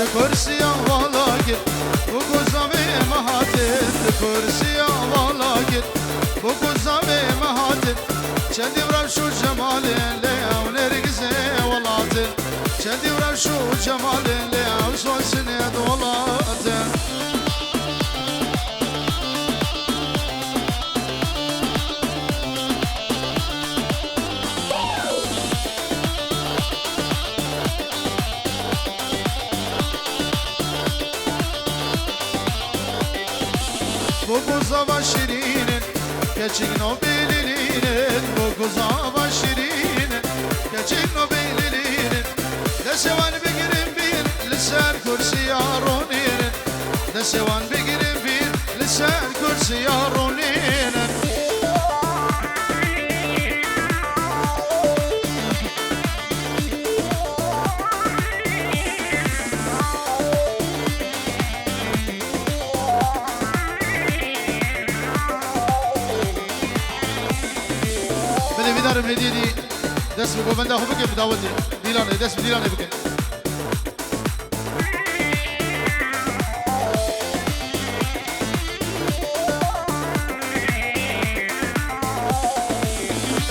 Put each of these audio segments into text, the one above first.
کرسی والا گیر بو گزامه مهاتن کرسی والا گیر بو گزامه مهاتن چندی ورم شو جمال لیاو نرگزه ولاتن چندی ورم شو جمال لیاو سوسنه دولاتن Bu kuzava şirinin, geçin o belirinin. Bu kuzava şirinin, geçin o belirinin. De sevan begirin bir, lisan kursi yaroninin. De sevan begirin bir, lisan kursi yaroninin. هدیه دی دست بگو بنده خوب بکن بداوتی دیلانه دست دیلانه بکن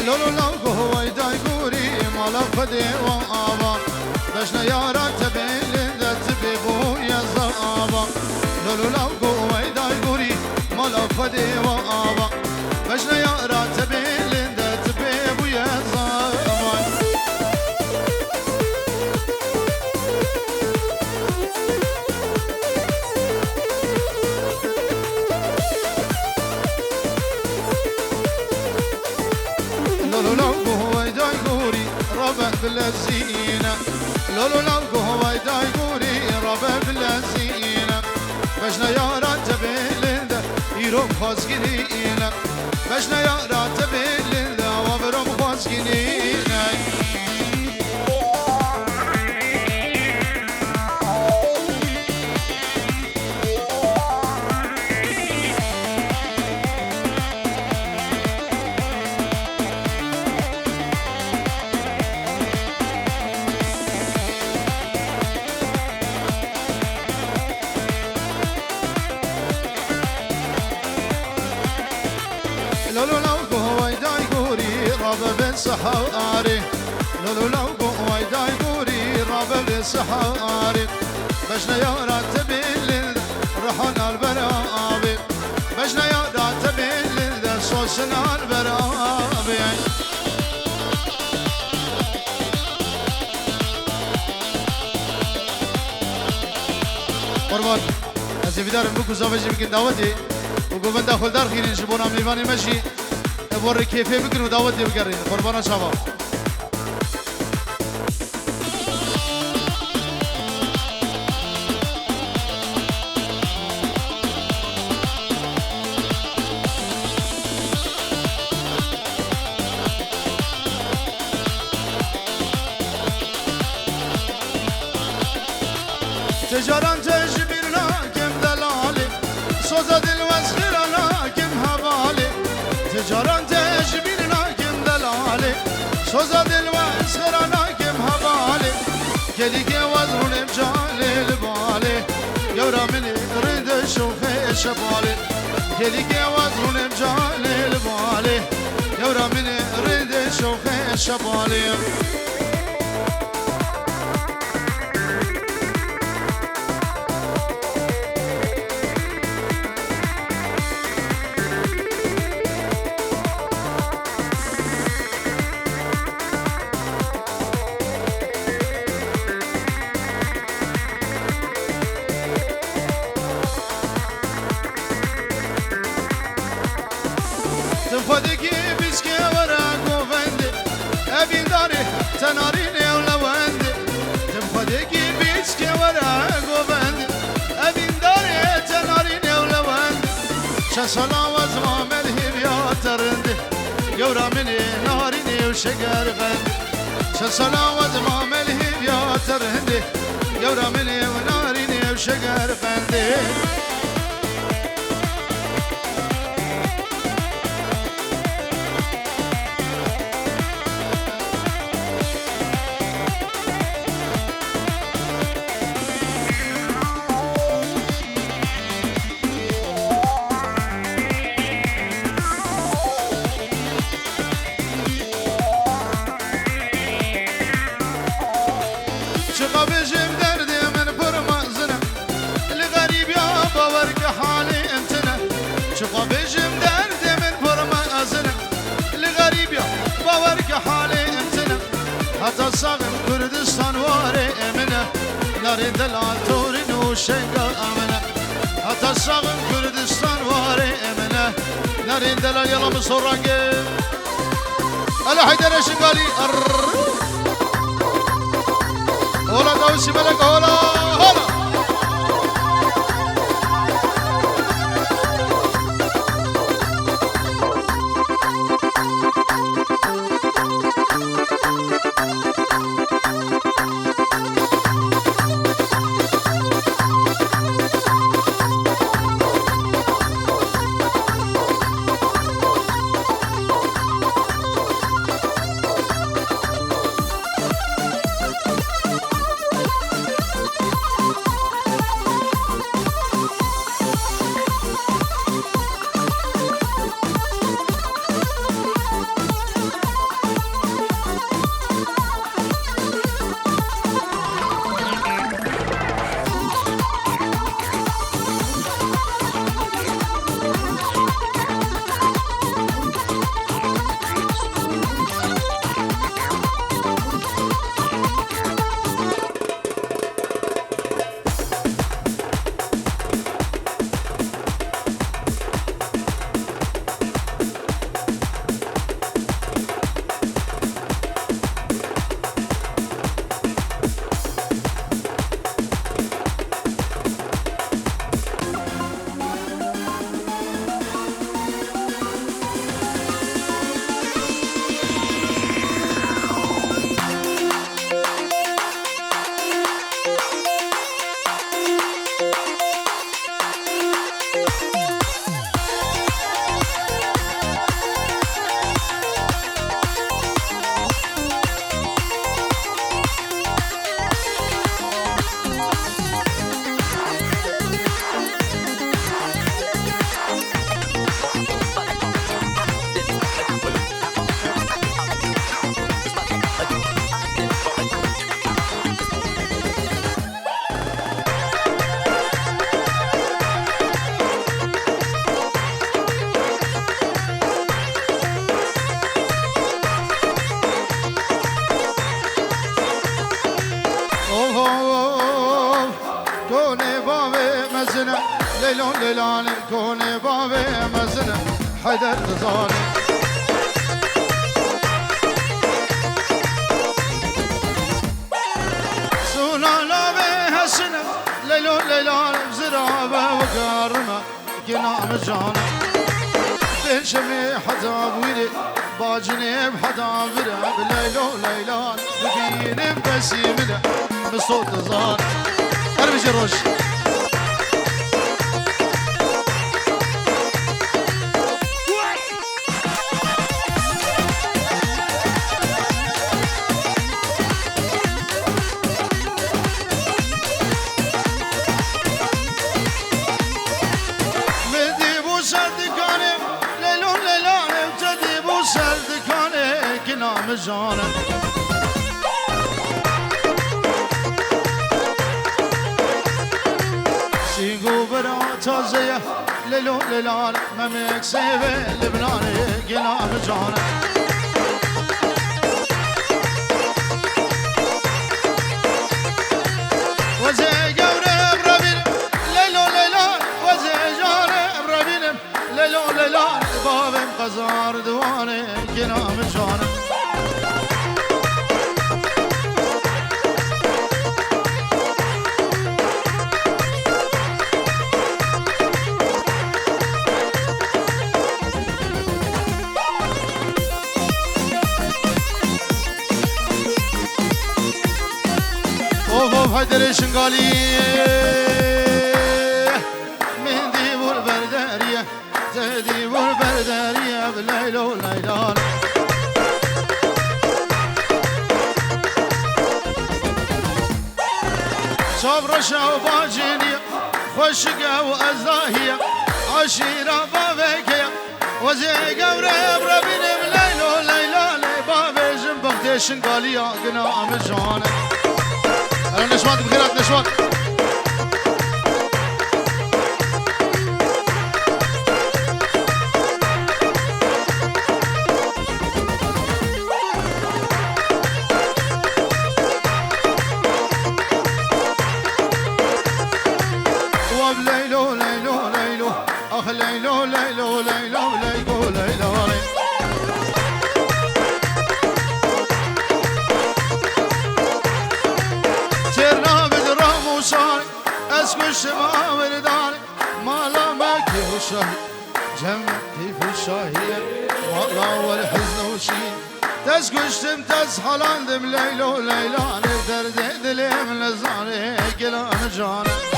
لولو لوگو هوای دای گوری مالا فده و آبا دشنا یارا تبیل دت ببو یزا آبا لولو لوگو هوای دای گوری مالا فده و آبا دشنا یارا تبیل بالزينة لولو لوقو هواي دايقوري ربا بالزينة بجنا يا راتبيل يروم خازقينينا بجنا يا راتبيل وبروم خازقينينا لولو لوقو هواي دايقوري ربا بالسحاري لولو لوقو هواي دايقوري ربا بالسحاري بجنا يا راتبيل رحنا البرابي بجنا يا راتبيل صوصنا البرابي قربان هزي بدارم بكو زوجي بكن دعوتي وقوم داخل دار خيرين شبونا ميواني ماشي بور كيفي بكن ودعوتي بكرين قربانا شباب تجاران تجبرنا كم دلالي صوزا دل واسخرنا كم هبالي تجاران تجبرنا كم دلالي صوزا دل واسخرنا كم هبالي كلي كي وزرون بجالي البالي يورا مني رد شوخي شبالي كلي كي وزرون بجالي البالي يورا مني رد شوخي شبالي تفاديكي بيسكي ورا قوفندي أبين داري تناريني ولوندي تفاديكي بيسكي ورا قوفندي أبين داري تناريني ولوندي شسلا وزما ملهي يا ترندي يورا مني ناريني وشقر غندي شسلا وزما ملهي يا ترندي يورا مني وناريني وشقر غندي بيجم دردي من برمزنا الغريب يا باورك حالي انتنا شوفا بيجم دردي من برمزنا الغريب يا باورك حالي انتنا حتى صاغم كردستان واري امنا ناري دلال تورين وشنقا امنا حتى صاغم كردستان واري امنا ناري دلال يلا مصورانجي هلا حيدر شنقالي هولا دوسي ملك هولا ليلون ليلان كوني بابي مزنة حيدر تزاني سونا لابي هالسنة ليلون ليلان بزرابة وقارمة قنام جانا بين شمي حدا بويلي باجني بحدا برا بليلون ليلان ببيني بسيمنا بصوت زان قلبي جروش جانا سيقو برا تازية ليلو ليلان مميك سيبه لبناني قلام جانا وزي قوري برابين ليلو ليلان وزي جاري برابين ليلو ليلان بابم قزار دواني قلام جانا حيدر شنقالي من ديبور بردارية ديبور بردارية بليلو ليلان صبرشة وباجينية خشقة وأزاهية عشيرة بابكية وزي قوري بربين بليلو ليلان بابي جنبك شنقالية قناع مجانة نشوان بخيرات نشوان ليلو ليلو ليلو اخ ليلو ليلو ليلو ليلو ليلو سيرنا بدرام وصاري اسكو الشماء ورداني ما لا ماكي وشاهي جمعتي في الشاهية والله والحزن وشين تسكشتم تسحلان دم ليلو ليلو نقدر دلي من لزاني قلان جاني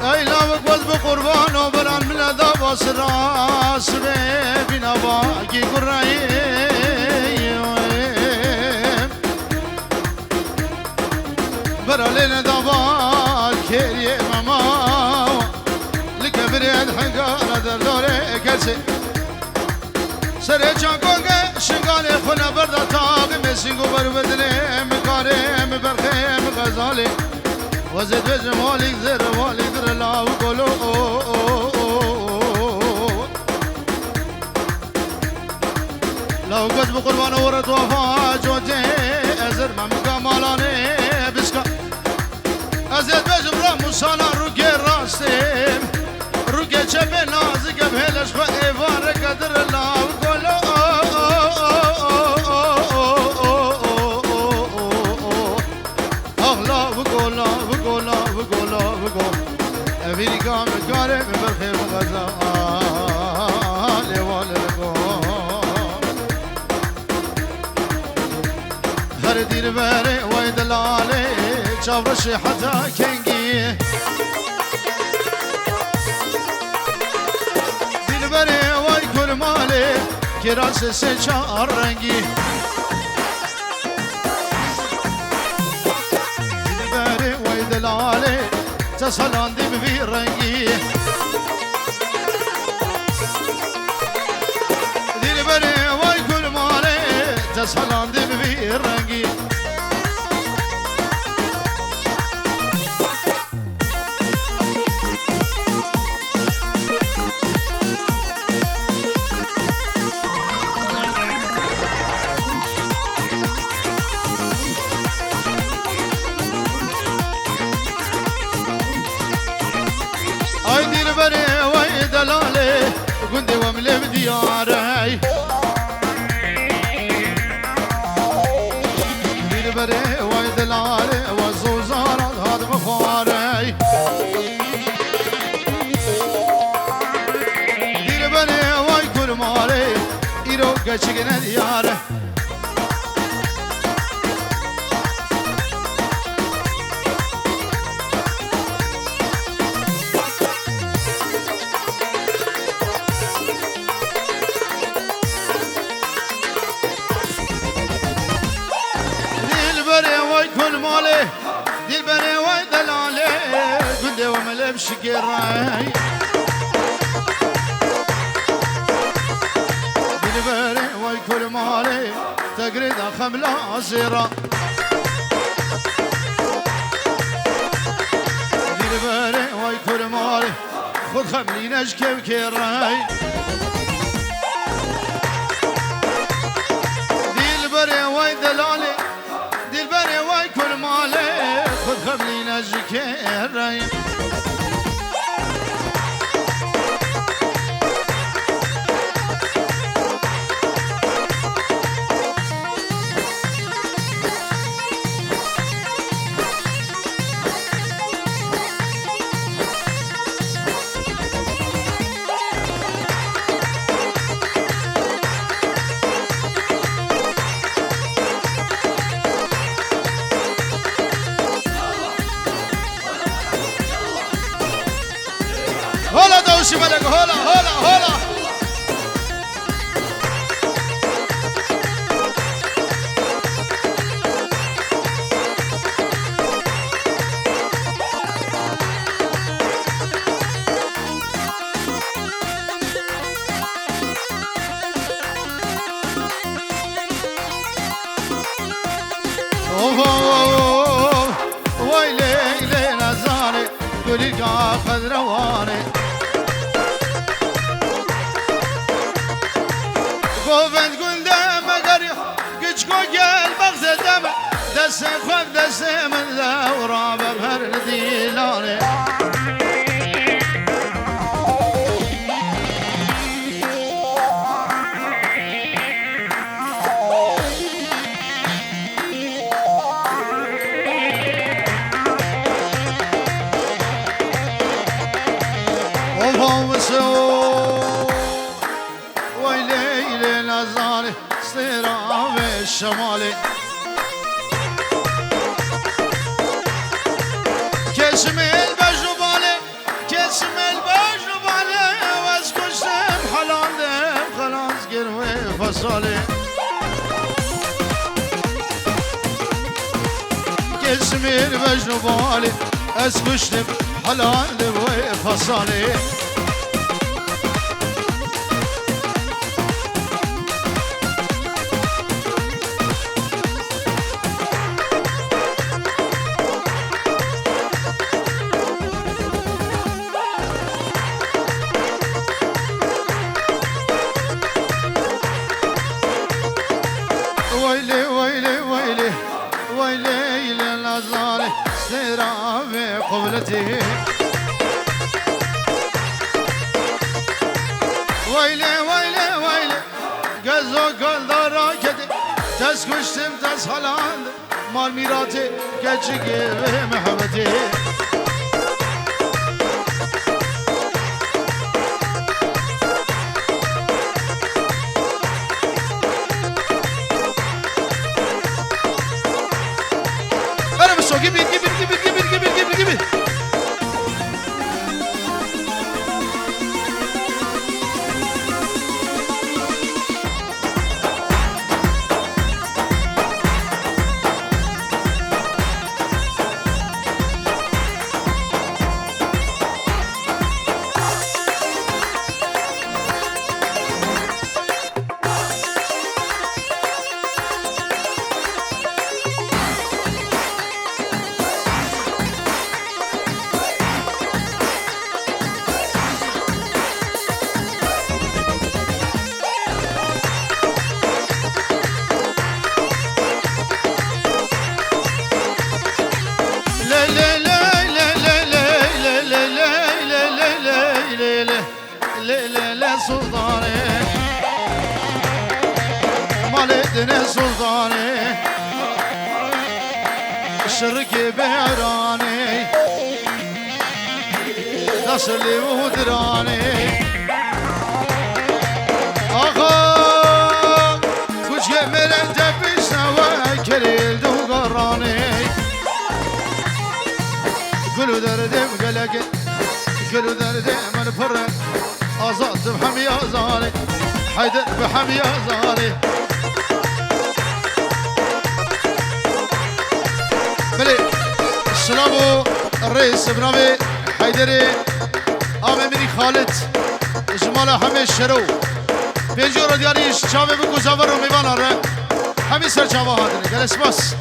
اي لا وقت بقربان وبران من ذا راس بينا باقي قرأي برالين دبال كيري ماما لك بريد حقارة دردوري كرسي سري جانكوغي شنغالي خنا بردا تاقي مسينغو بربدني مكاري مبرخي مغزالي وزد بجمالك زر والي در لا وقولو لو قد بقربان ورد وفا جوتي ازر ممكا مالاني بسكا ازد بجمرا مسانا روكي راستيم روكي چپه نازك بهلش با ایوار قدر لا وقولو اغلا وقولا وقولا وقولا وقول افريقا مكاري من بالخير وغزالي والرقوم هر دير باري ويدلالي شافرشي حتى كنجي دير باري ويكل مالي كراس سيشار رنجي دلالي تسهلان دي بفي رنجي دي بري واي كل مالي تسهلان دي بفي رنجي اي دير بري واي دلالي قندي واملي بدياري دير بري واي دلالي وزوزارة هاد مخاري دير بري واي كل مالي ايرو قشقنا دياري كل مالي دي البني واي دلالي قندي وملي بشقيراي دي البني واي كل مالي تقريد خملة زيرة دي البني واي كل مالي خذ خملين اشكي وكيراي دي البني واي دلالي دي البني واي كل مالي خذ قبلي نجكرين هلا دوشي ملك هلا هلا هلا ويلي لي نزاري قولي قاخذ رواني قوفند قلده مقري قجقو قل بغز دم دس خوف دس من ذا ورابه بهردي لاني ويلي لي نزاري صيرا بالشمالي كسم البجبالي كسم البجبالي واسكشم حلاندم خلاص قروي فصالي كسم البجبالي اسكشم حلاندم وفصالي ويلي ويلي ويلي ويلي للنظاري سيرا بقبلتي ويلي ويلي ويلي قزو قل دراكتي تسكشتم تسهلاند مال ميراتي كجيكي بمحبتي Give it, give it, give it, give it, give it, give it, give it. سلطاني مالدنا سلطاني الشرق بعراني نصلي ودراني آخا كوش جمل انت بسوا كريل دو قراني كلو دردم قلق كلو دردم من فرق أزاد بحمي أزاري حيدر بحمي أزاري بلي السلامو الرئيس بنامي حيدري آمي مني خالد جمال همه الشرو بيجو رو دیاریش چاوه بگو زور رو میوان ره همین سر چاوه هادنه گلس بس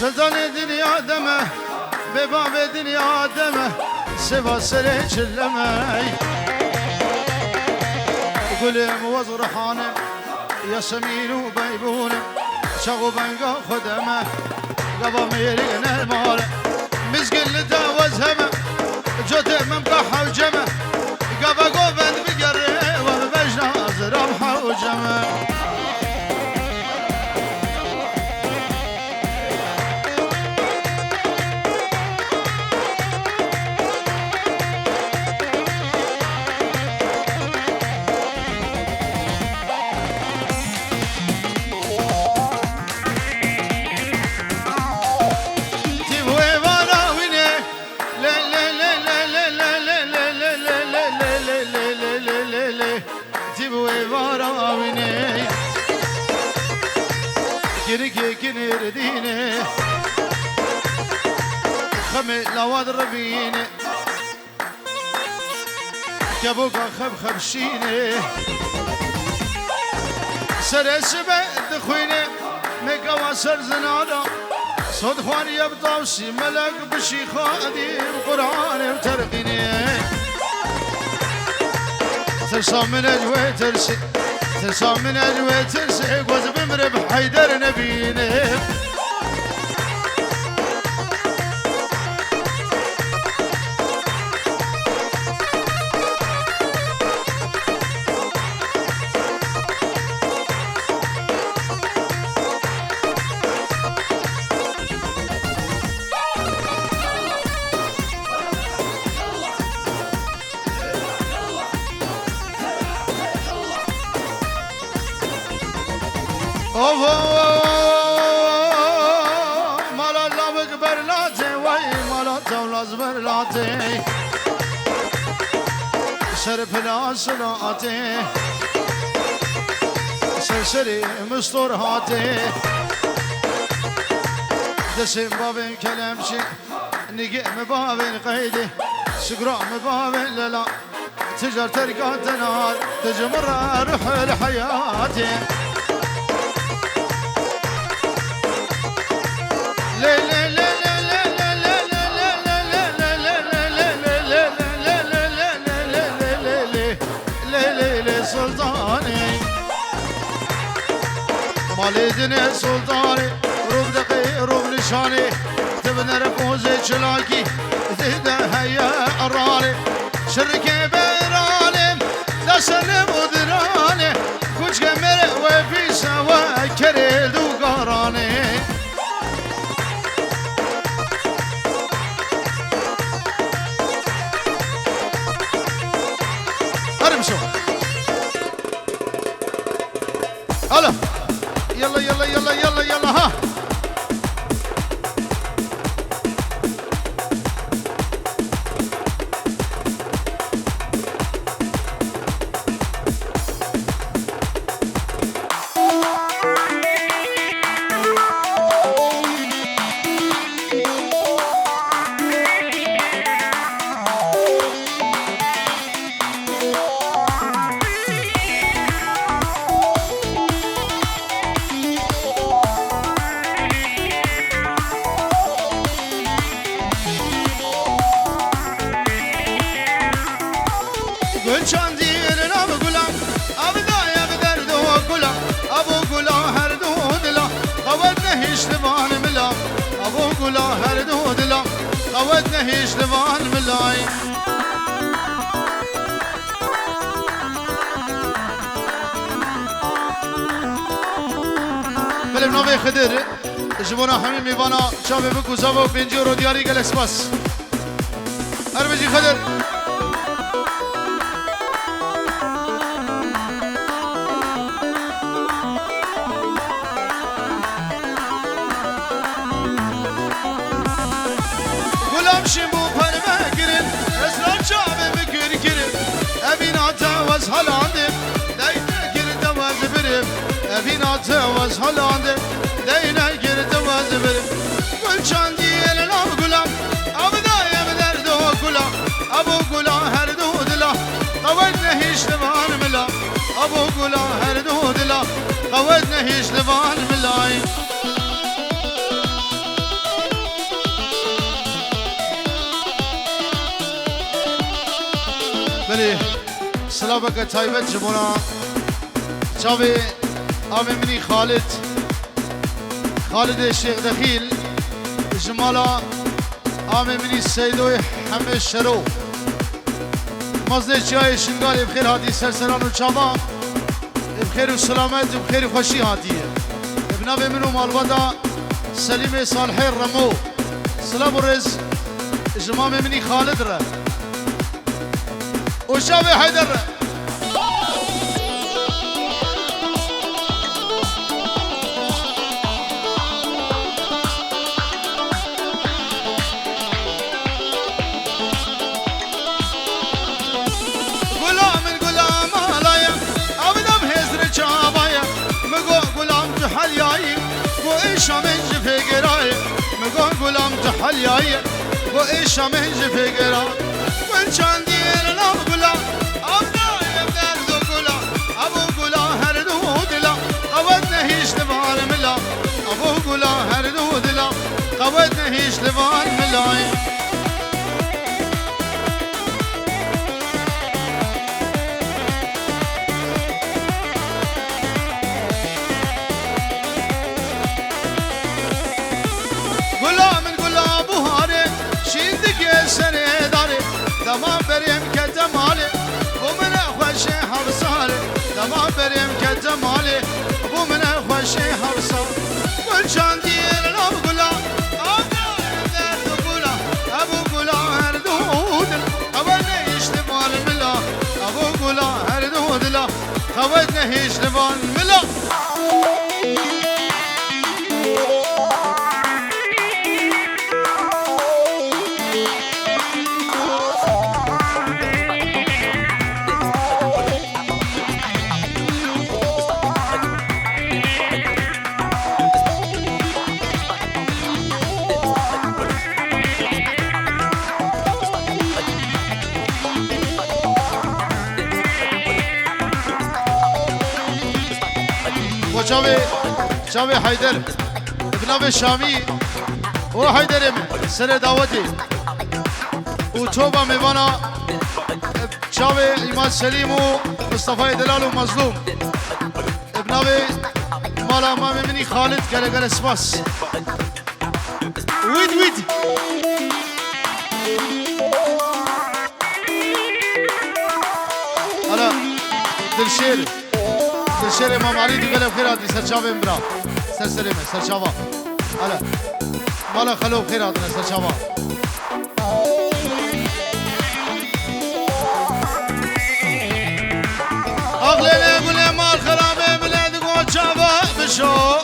سلطان دنیا دمه به باب دنیا دمه سوا سره چلمه قلم وزرحانه ياسمين وبيبونه شغو بنقا خدمه قبا ميرين المال مزقل داوزهمه جوت من بحا وجمه قبا قوبن بقري وبجنا زربحا وجمه كيركي كنير ديني خمي لواد ربيني كابوكا خبشيني سر سبع دخويني ميكا وسر زنانا صد خواني يبطاوسي ملك بشي خادي وقرآن وترقيني ترسى من أجوي ترسي ترسى من أجوي ترسي قوز بمرب حيدر نبيني مالا لابق برلاتي وي مالا تولز برلاتي سر پلاسلاتي سرسري مستورهاتي دسم بابين كلامشي نقيم بابين قيدي سقرام بابين للا تجر ترقات نار تجمر روح لحياتي سلطاني مالي دنيا سلطاني روب دقي روب نشاني تبنى رفوزي شلاكي تهدى هيا أراني شركي بيراني لا سلم ودراني كوش كمر وفي سوا كريل وقاراني ارمشوا هلا يلا يلا يلا يلا يلا ها قودنا هيش لبان ملاي بلم نوبي خدر جبونا حميم ميوانا شابه بكو زابو بينجي رو دياري قل اسباس اربجي خدر شمو پرمه گرن اسرار چابه بکر گرن ابیناتا واز هلاندم دینا گرد واز برم ابیناتا واز هلاندم دینا گرد واز برم گل چاندی الان گلام ابدای بدر دو گلا ابو گلا هر دو دلا قود نهیش لبان ملا ابو گلا هر دو دلا قود نهیش لبان ملای سلامك تايبت جبونا شافي آمي مني خالد الشيخ دخيل جمالا آمي مني السيدوي حمد الشرو مزده جای شنگال بخیر هاتی سرسران و چاوا بخیر و سلامت و بخیر و خوشی هاتیه ابنا به منو مالوادا سلیم صالح رمو سلام و رز جمام منی خالد را و شاوی حیدر را شامن جفقراي مقول قلام تحلياي وإيش شامن جفقراي وإن كان دير لا قلام أبدا يبدأ ذو قلام أبو قلام هردود لا قودنا هيش لبار ملا أبو قلام هردود لا قودنا هيش لبار ملاي دما بریم که جماله و من خوش حرساله دما بریم که جماله و من خوش حرساله گل چندیر لب گلا ابو گلا هر دود اول نهیش لبان ملا ابو گلا هر دود لا اول نهیش لبان ملا شاوي حيدر ابن شامي هو حيدر من سر دعوتي وتوبة ميوانا شاوي إيمان سليم ومصطفى دلال ومظلوم ابن مالا مامي مني خالد قال اسماس ويد هلا دلشير امام علي دي قال بخير هاتي سرشافه امبرا سر سليمه سرشافه هلا مالا خلو بخير هاتنا سرشافه اغلى يقول مال خرابه بلاد قول شافه بشو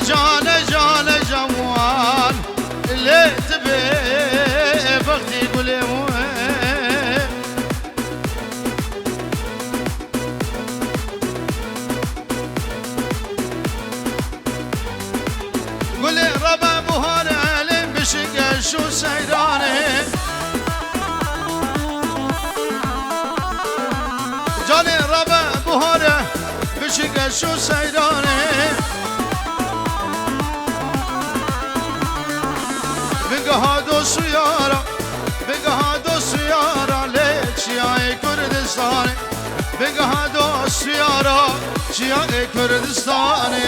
جان جوان اللي تبي بختي قولي قولي ربا بوهانه لين بشق شو سيراني جاني ربا بوهانه بشق شو سيراني بقهادو سيارة ليش يا كردستاني بقهادو سيارة يا كردستاني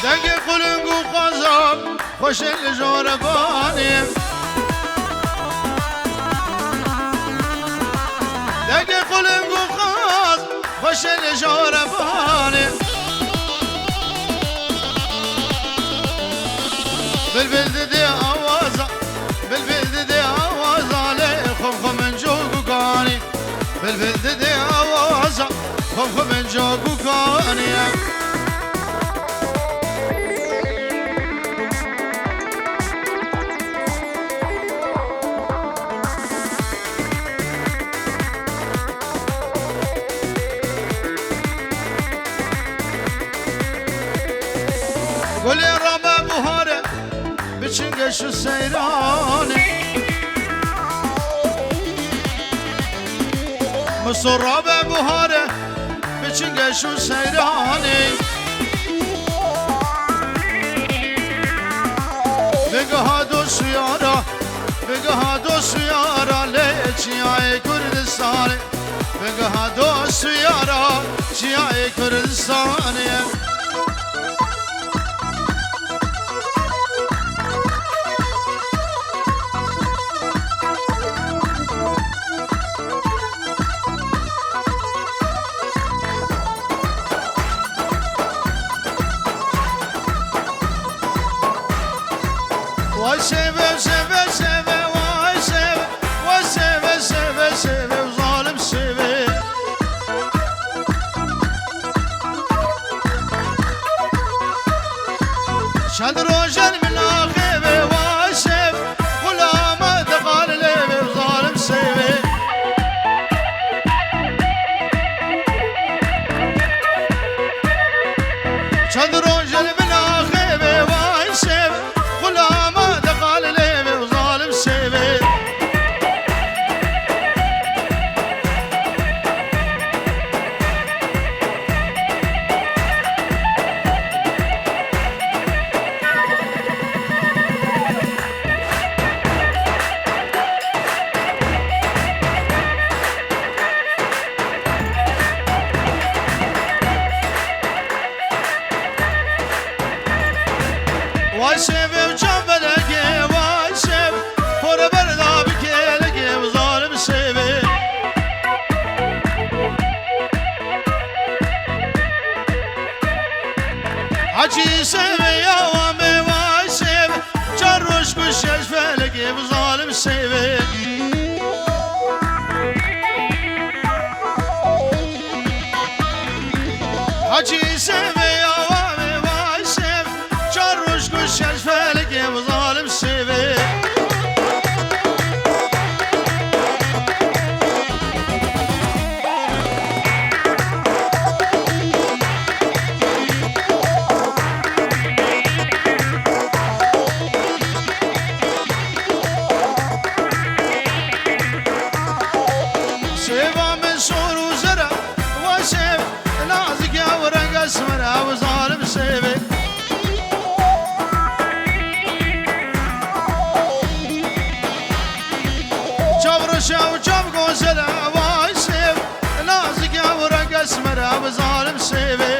دنگ قلنگو قازم خوش الجورباني دنگ قلنگو قاز خوش الجورباني بالبلد دي آوازة لي خوف من جوقو قاني بالبلد دي آوازة خوف من جوقو قاني قولي ربا بوهار شو سيراني مصراب بهاره بچنگ شو سيراني بگهادو سیارا بگهادو سیارا لیچیای کردستانی بگهادو سیارا چیای کردستانی Vay seve seve seve vay seve vay seve seve seve zalim seve Şad rojan min akheve vay seve gulama daqal leve zalim seve Şad rojan min akheve vay seve gulama Vay seve uçanvelege vay seve Kore berda bir kelege zalim seve Hacı seve yavame vay seve Çarroş kuş felege zalim seve Hacı seve yavame vay seve Çarroş kuş felege zalim seve Sevamın soru zara vay seve Nazik yavran gasmara zalim seve Çavraşa uçam gözele vay sev Nazik yavran gasmara zalim seve